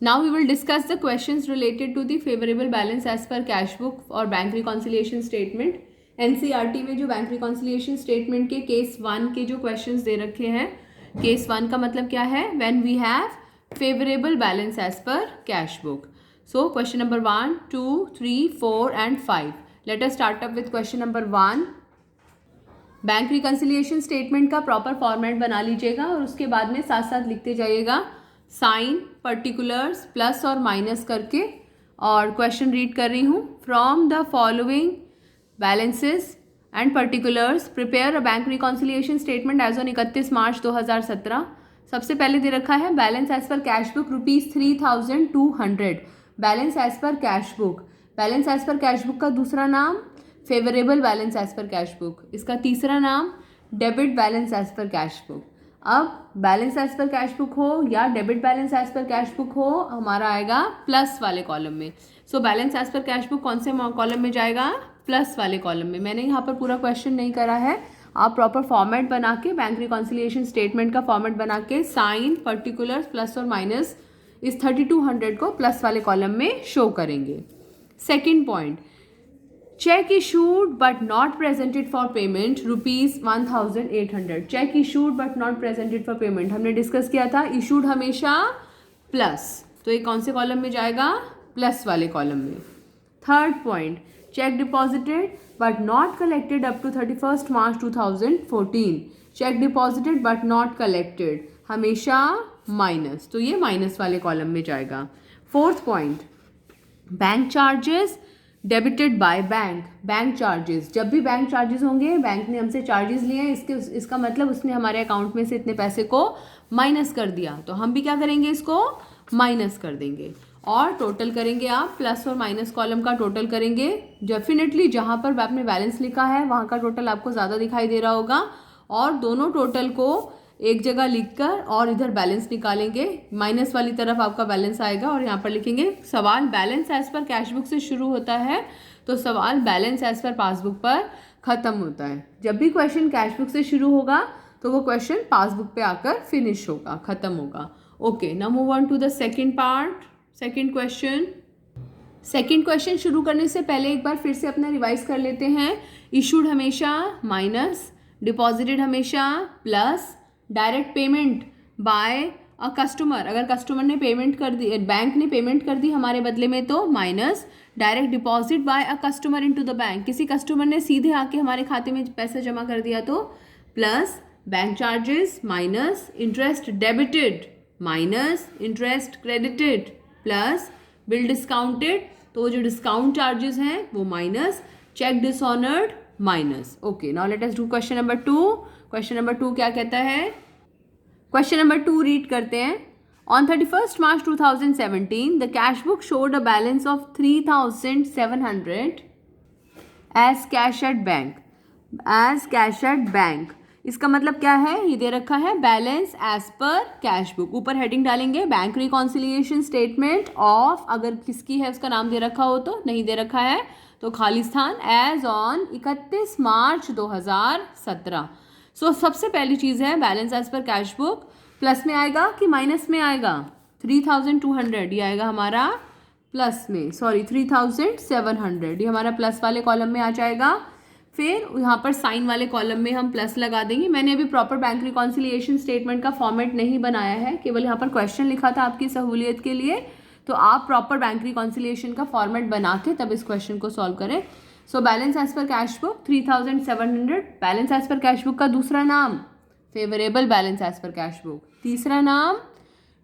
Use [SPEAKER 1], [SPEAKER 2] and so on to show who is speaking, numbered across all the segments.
[SPEAKER 1] Now we will discuss the questions related to the favorable balance as per cash book और bank reconciliation statement. NCERT में जो bank reconciliation statement के case 1 के जो questions दे रखे हैं, केस 1 का मतलब क्या है? When we have favourable balance as per cash book. So question number 1, 2, 3, 4 and 5. Let us start up with question number 1. Bank reconciliation statement का प्रॉपर फॉर्मेट बना लीजिएगा और उसके बाद में साथ साथ लिखते जाइएगा साइन, पर्टिकुलर्स, प्लस और माइनस करके. और क्वेश्चन रीड कर रही हूँ. From the following balances and particulars prepare a bank reconciliation statement as on 31 March 2017. सबसे पहले दे रखा है balance as per cash book ₹3,200. Balance as per cash book. Balance as per cash book का दूसरा नाम favourable balance as per cash book. इसका तीसरा नाम debit balance as per cash book. अब balance as per cash book हो या debit balance as per cash book हो, हमारा आएगा प्लस वाले कॉलम में. So balance as per cash book कौन से कॉलम में जाएगा? प्लस वाले कॉलम में. मैंने यहाँ पर पूरा क्वेश्चन नहीं करा है. आप प्रॉपर फॉर्मेट बना के बैंक रिकॉन्सिलिएशन स्टेटमेंट का फॉर्मेट बना के साइन, पर्टिकुलर्स, प्लस और माइनस इस 3200 को प्लस वाले कॉलम में शो करेंगे. Second point, check issued but not presented for payment ₹1,800. Check issued but not presented for payment हमने डिस्कस किया था. इशूड हमेशा प्लस, तो ये कौन से कॉलम में जाएगा? प्लस वाले कॉलम में. Third point, cheque deposited but not collected up to 31 March 2014. Cheque deposited but not collected हमेशा माइनस, तो ये माइनस वाले कॉलम में जाएगा. Fourth point, bank charges debited by bank. Bank charges, जब भी बैंक चार्जेस होंगे, बैंक ने हमसे चार्जेस लिए हैं, इसका मतलब उसने हमारे अकाउंट में से इतने पैसे को माइनस कर दिया, तो हम भी क्या करेंगे? इसको माइनस कर देंगे और टोटल करेंगे. आप प्लस और माइनस कॉलम का टोटल करेंगे. डेफिनेटली जहाँ पर आपने बैलेंस लिखा है वहाँ का टोटल आपको ज़्यादा दिखाई दे रहा होगा, और दोनों टोटल को एक जगह लिखकर और इधर बैलेंस निकालेंगे. माइनस वाली तरफ आपका बैलेंस आएगा और यहाँ पर लिखेंगे सवाल balance as per cash book से शुरू होता है, तो सवाल बैलेंस एज पर पासबुक पर ख़त्म होता है. जब भी क्वेश्चन कैश बुक से शुरू होगा तो वो क्वेश्चन पासबुक पे आकर फिनिश होगा, ख़त्म होगा. Okay, now move on to the second part. Second question. Second question शुरू करने से पहले एक बार फिर से अपना रिवाइज कर लेते हैं. इशूड हमेशा माइनस, डिपॉजिटेड हमेशा plus, direct payment by a customer, अगर कस्टमर ने पेमेंट कर दी, बैंक ने पेमेंट कर दी हमारे बदले में, तो minus. Direct deposit by a customer into the bank, किसी कस्टमर ने सीधे आके हमारे खाते में पैसा जमा कर दिया, तो plus. Bank charges minus, interest debited minus, interest credited plus, bill discounted, तो जो डिस्काउंट चार्जेस हैं वो minus, cheque dishonoured minus. Okay, now let us do question number 2. Question number 2 क्या कहता है? क्वेश्चन नंबर 2 रीड करते हैं. On 31 March 2017 the cash book showed a balance of 3,700 as cash at bank. As cash at bank इसका मतलब क्या है? ये दे रखा है balance as per cash book. ऊपर हेडिंग डालेंगे बैंक रिकॉन्सिलिएशन स्टेटमेंट ऑफ, अगर किसकी है उसका नाम दे रखा हो, तो नहीं दे रखा है तो खाली स्थान, एज ऑन 31 मार्च 2017. सो सबसे पहली चीज़ है balance as per cash book plus में आएगा कि माइनस में आएगा? 3,200 ये आएगा हमारा प्लस में, सॉरी 3,700 ये हमारा प्लस वाले कॉलम में आ जाएगा. फिर यहाँ पर साइन वाले कॉलम में हम प्लस लगा देंगे. मैंने अभी प्रॉपर बैंक रिकॉन्सिलिएशन स्टेटमेंट का फॉर्मेट नहीं बनाया है, केवल यहाँ पर क्वेश्चन लिखा था आपकी सहूलियत के लिए, तो आप प्रॉपर बैंक रिकॉन्सिलिएशन का फॉर्मेट बना के तब इस क्वेश्चन को सॉल्व करें. So balance as per cash book 3,700. Balance as per cash book का दूसरा नाम favourable balance as per cash book, तीसरा नाम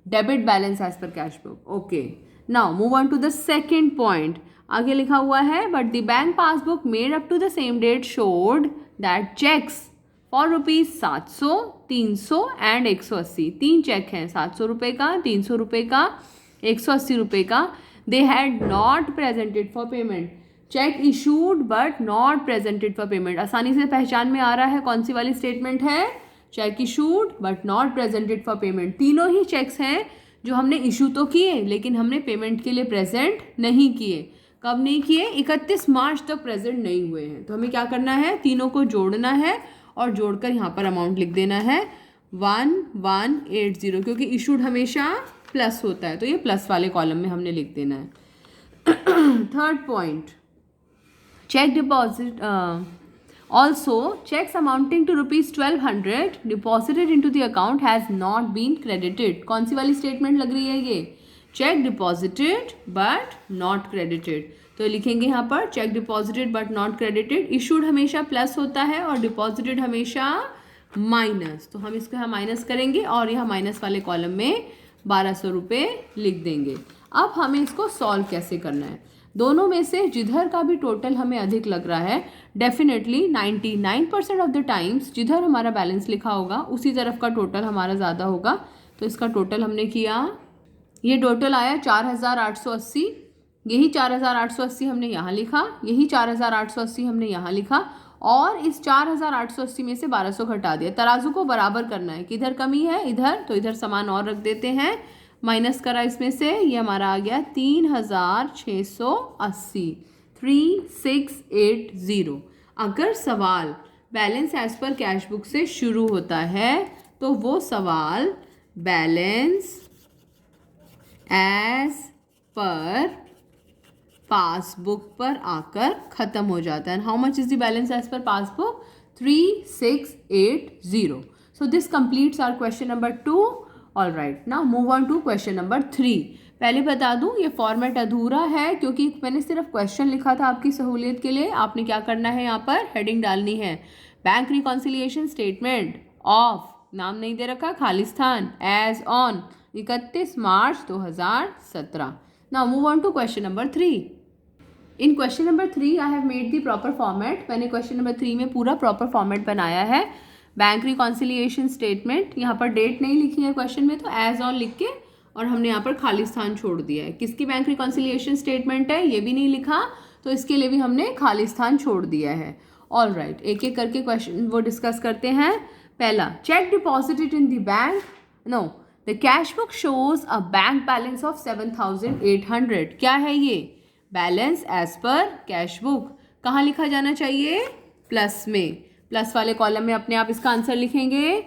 [SPEAKER 1] debit balance as per cash book. Okay, now move on to the second point. आगे लिखा हुआ है but the bank passbook made up to the same date showed that checks for ₹700, 300 and 180. 3 cheque हैं, 700 रुपये का, 300 रुपये का, 180 रुपये का. They had not presented for payment. Check issued but not presented for payment. आसानी से पहचान में आ रहा है कौन सी वाली स्टेटमेंट है? Check issued but not presented for payment. तीनों ही चेक्स हैं जो हमने इशू तो किए लेकिन हमने पेमेंट के लिए प्रेजेंट नहीं किए. कब नहीं किए? 31 मार्च तक प्रेजेंट नहीं हुए हैं. तो हमें क्या करना है? तीनों को जोड़ना है और जोड़कर यहाँ पर अमाउंट लिख देना है 1180, क्योंकि इशूड हमेशा प्लस होता है, तो ये प्लस वाले कॉलम में हमने लिख देना है। Third point, cheque deposit also cheques amounting to ₹1200 deposited into the account has not been credited. कौन सी वाली स्टेटमेंट लग रही है ये? Cheque deposited but not credited. तो लिखेंगे यहाँ पर cheque deposited but not credited. Issued हमेशा प्लस होता है और डिपॉजिटेड हमेशा माइनस, तो हम इसको यहाँ माइनस करेंगे और यहाँ माइनस वाले कॉलम में 1200 रुपये लिख देंगे। अब हमें इसको सॉल्व कैसे करना है? दोनों में से जिधर का भी टोटल हमें अधिक लग रहा है, डेफिनेटली 99% ऑफ द टाइम्स जिधर हमारा बैलेंस लिखा होगा उसी तरफ का टोटल हमारा ज़्यादा होगा। तो इसका टोटल हमने किया, ये टोटल आया 4880। यही 4880 हमने यहाँ लिखा, यही 4880 हमने यहाँ लिखा और इस 4880 में से 1200 घटा दिया। तराजू को बराबर करना है, किधर कमी है इधर, तो इधर सामान और रख देते हैं। माइनस करा इसमें से, ये हमारा आ गया 3680, 3680। अगर सवाल balance as per cash book से शुरू होता है तो वो सवाल बैलेंस एज पर पासबुक पर आकर खत्म हो जाता है। How much is the balance as per passbook? 3680। So this completes our question number 2। All right, now move on to question number 3। पहले बता दूं ये फॉर्मेट अधूरा है क्योंकि मैंने सिर्फ क्वेश्चन लिखा था आपकी सहूलियत के लिए। आपने क्या करना है, यहाँ पर हेडिंग डालनी है बैंक रिकॉन्सिलिएशन स्टेटमेंट ऑफ, नाम नहीं दे रखा, Khalistan, as on 31 March 2017। Now move on to question number 3। In question number 3 I have made the proper format. मैंने क्वेश्चन नंबर 3 में पूरा प्रॉपर फॉर्मेट बनाया है। बैंक रिकॉन्सिलिएशन स्टेटमेंट, यहाँ पर डेट नहीं लिखी है क्वेश्चन में, तो एज ऑन लिख के और हमने यहाँ पर खालिस्तान छोड़ दिया है। किसकी बैंक रिकॉन्सिलिएशन स्टेटमेंट है ये भी नहीं लिखा, तो इसके लिए भी हमने खालिस्तान छोड़ दिया है। ऑल राइट, एक एक करके क्वेश्चन वो डिस्कस करते हैं। पहला, cheque deposited in the bank, no the cash book shows a bank balance of 7800। क्या है ये? Balance as per cash book. कहाँ लिखा जाना चाहिए? प्लस में, प्लस वाले कॉलम में अपने आप इसका आंसर लिखेंगे।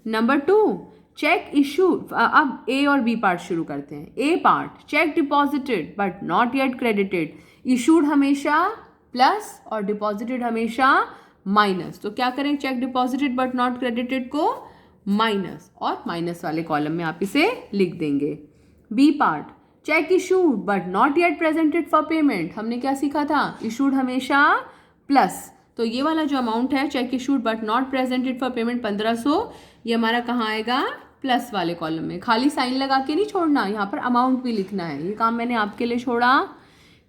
[SPEAKER 1] Number 2, cheque issue. अब ए और बी पार्ट शुरू करते हैं। A part, cheque deposited but not yet credited. Issued हमेशा प्लस और डिपॉजिटेड हमेशा माइनस। तो क्या करें, cheque deposited but not credited को माइनस और माइनस वाले कॉलम में आप इसे लिख देंगे। B part, cheque issued but not yet presented for payment. हमने क्या सीखा था? इशूड हमेशा प्लस, तो ये वाला जो अमाउंट है check issued but not presented for payment 1500, ये हमारा कहाँ आएगा? प्लस वाले कॉलम में। खाली साइन लगा के नहीं छोड़ना, यहाँ पर अमाउंट भी लिखना है, ये काम मैंने आपके लिए छोड़ा।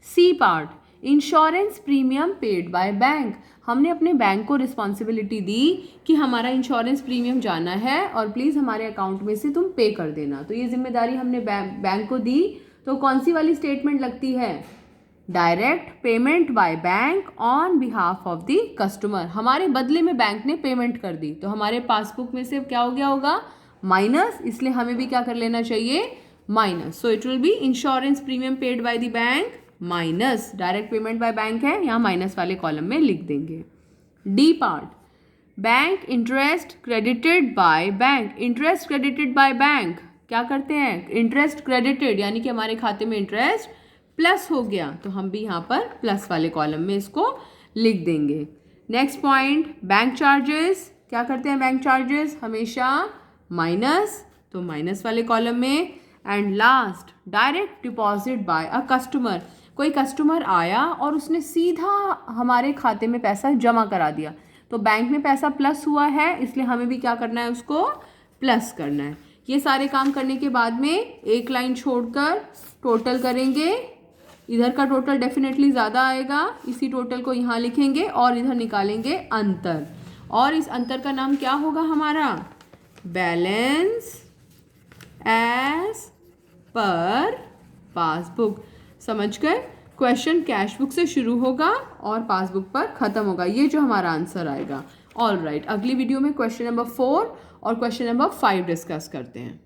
[SPEAKER 1] C part, insurance premium paid by bank. हमने अपने बैंक को रिस्पॉन्सिबिलिटी दी कि हमारा इंश्योरेंस प्रीमियम जाना है और प्लीज़ हमारे अकाउंट में से तुम पे कर देना। तो ये जिम्मेदारी हमने बैंक को दी। तो कौन सी वाली स्टेटमेंट लगती है? Direct payment by bank on behalf of the customer. हमारे बदले में बैंक ने पेमेंट कर दी, तो हमारे पासबुक में से क्या हो गया होगा? माइनस, इसलिए हमें भी क्या कर लेना चाहिए? Minus. So it will be insurance premium paid by the bank minus direct payment by bank है, यहाँ माइनस वाले कॉलम में लिख देंगे। D part, bank interest credited by bank. Interest credited by bank, क्या करते हैं? इंटरेस्ट क्रेडिटेड यानी कि हमारे खाते में इंटरेस्ट प्लस हो गया, तो हम भी यहाँ पर प्लस वाले कॉलम में इसको लिख देंगे। Next point, bank charges. क्या करते हैं बैंक चार्जेस? हमेशा माइनस, तो माइनस वाले कॉलम में। And last, direct deposit by a customer. कोई कस्टमर आया और उसने सीधा हमारे खाते में पैसा जमा करा दिया, तो बैंक में पैसा प्लस हुआ है, इसलिए हमें भी क्या करना है? उसको प्लस करना है। ये सारे काम करने के बाद में एक लाइन छोड़कर टोटल करेंगे। इधर का टोटल डेफिनेटली ज़्यादा आएगा, इसी टोटल को यहाँ लिखेंगे और इधर निकालेंगे अंतर, और इस अंतर का नाम क्या होगा हमारा? Balance as per passbook. समझ गए? क्वेश्चन कैश बुक से शुरू होगा और पासबुक पर ख़त्म होगा, ये जो हमारा आंसर आएगा। ऑल राइट, अगली वीडियो में क्वेश्चन नंबर 4 और क्वेश्चन नंबर 5 डिस्कस करते हैं।